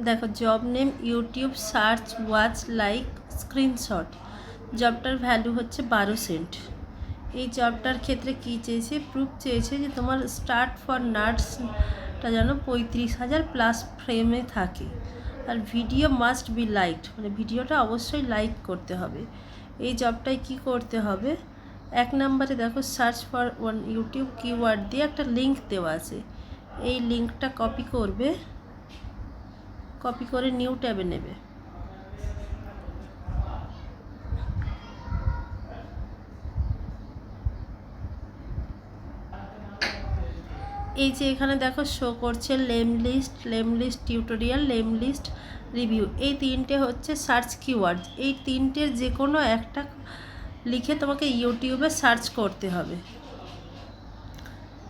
দেখো job name YouTube search watch like screenshot. জবটার value হচ্ছে 12 সেন্ট। এই জবটার ক্ষেত্রে কী চেয়েছে, প্রুফ চেয়েছে যে তোমার স্টার্ট ফর নার্সটা যেন 35,000 প্লাস ফ্রেমে থাকে। আর ভিডিও মাস্ট বি লাইকড, মানে ভিডিওটা অবশ্যই লাইক করতে হবে। এই জবটায় কি করতে হবে, 1 নম্বরে দেখো search for one YouTube keyword দিয়ে একটা লিঙ্ক দেওয়া আছে। এই লিঙ্কটা কপি করবে, কপি করে নিউ ট্যাবে নেবে। এই যে এখানে দেখো শো করছে lemlist tutorial, lemlist review. এই তিনটে হচ্ছে সার্চ কিওয়ার্ড। এই তিনটের যে কোনো একটা লিখে তোমাকে ইউটিউবে সার্চ করতে হবে।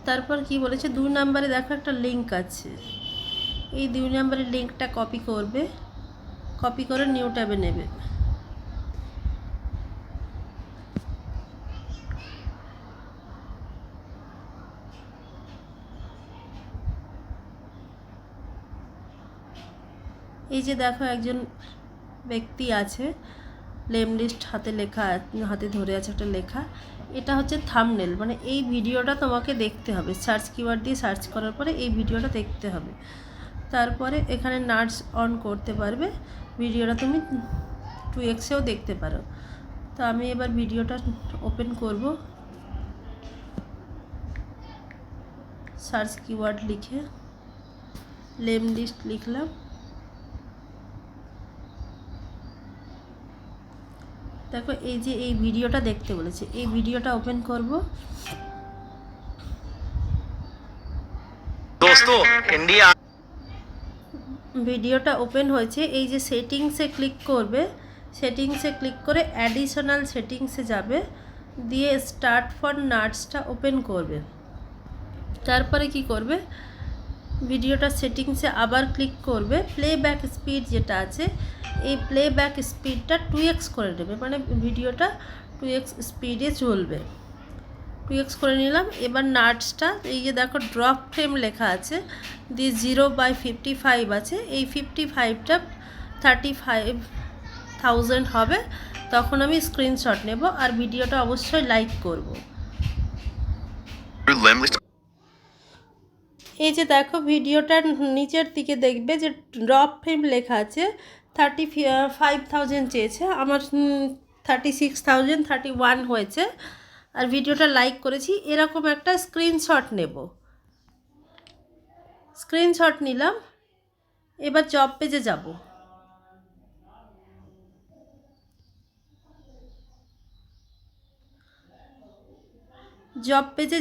তারপর কি বলেছে, 2 নম্বরে দেখো একটা লিঙ্ক আছে। এই 2 নম্বরের লিঙ্কটা কপি করবে, কপি করে নিউ ট্যাবে নেবে। এই যে দেখো একজন ব্যক্তি আছে, লেম লিস্ট হাতে লেখা, হাতে ধরে আছে একটা লেখা। এটা হচ্ছে থাম্বনেল, মানে এই ভিডিওটা তোমাকে দেখতে হবে। সার্চ কিওয়ার্ড দিয়ে সার্চ করার পরে এই ভিডিওটা দেখতে হবে। তারপরে এখানে নার্স অন করতে পারবে, ভিডিওটা তুমি 2x-এও দেখতে পারো। তো আমি এবার ভিডিওটা ওপেন করব, সার্চ কিওয়ার্ড লিখে লেম লিস্ট লিখলাম। দেখো এই যে এই ভিডিওটা দেখতে বলেছে, এই ভিডিওটা ওপেন করব। दोस्तों इंडिया ভিডিওটা ওপেন হয়েছে। এই যে সেটিংসে ক্লিক করবে, সেটিংসে ক্লিক করে অ্যাডিশনাল সেটিংসে যাবে, দিয়ে স্টার্ট ফর নার্সটা ওপেন করবে। তারপরে কি করবে, ভিডিওটা সেটিংসে আবার ক্লিক করবে, প্লেব্যাক স্পিড যেটা আছে এই প্লেব্যাক স্পিডটা 2x করে নেবে, মানে ভিডিওটা 2x স্পিডে চলবে। 2x করে নিলাম। এবার নাটসটা, এই যে দেখো ড্রপ ফ্রেম লেখা আছে, দিয়ে 0/55 আছে। এই 55টা 35,000 হবে, তখন আমি স্ক্রিনশট নেব আর ভিডিওটা অবশ্যই লাইক করব। এই যে দেখো ভিডিওটার নিচের দিকে দেখবে যে ড্রপ ফ্রেম লেখা আছে, 35,000 চেয়েছে, আমার 36,031 হয়েছে, আর ভিডিওটা লাইক করেছি। এরকম একটা স্ক্রিনশট নেব, স্ক্রিনশট নিলাম। এবার জব পেজে যাব। জব পেজে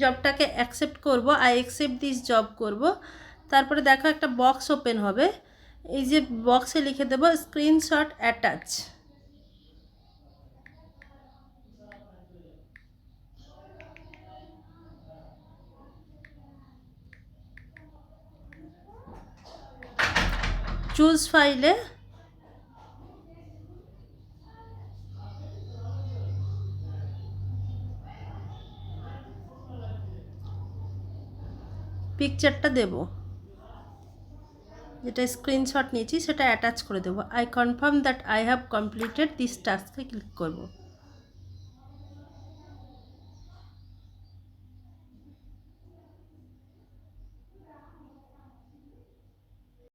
জবটাকে অ্যাকসেপ্ট করব, আই অ্যাকসেপ্ট দিস জব করব। তারপরে দেখো একটা বক্স ওপেন হবে, এই যে বক্সে লিখে দেব স্ক্রিনশট অ্যাটাচ। চুজ ফাইলে পিকচারটা দেব, যেটা স্ক্রিনশট নিয়েছি সেটা অ্যাটাচ করে দেবো। I confirm that I have completed this টাস্কে ক্লিক করব।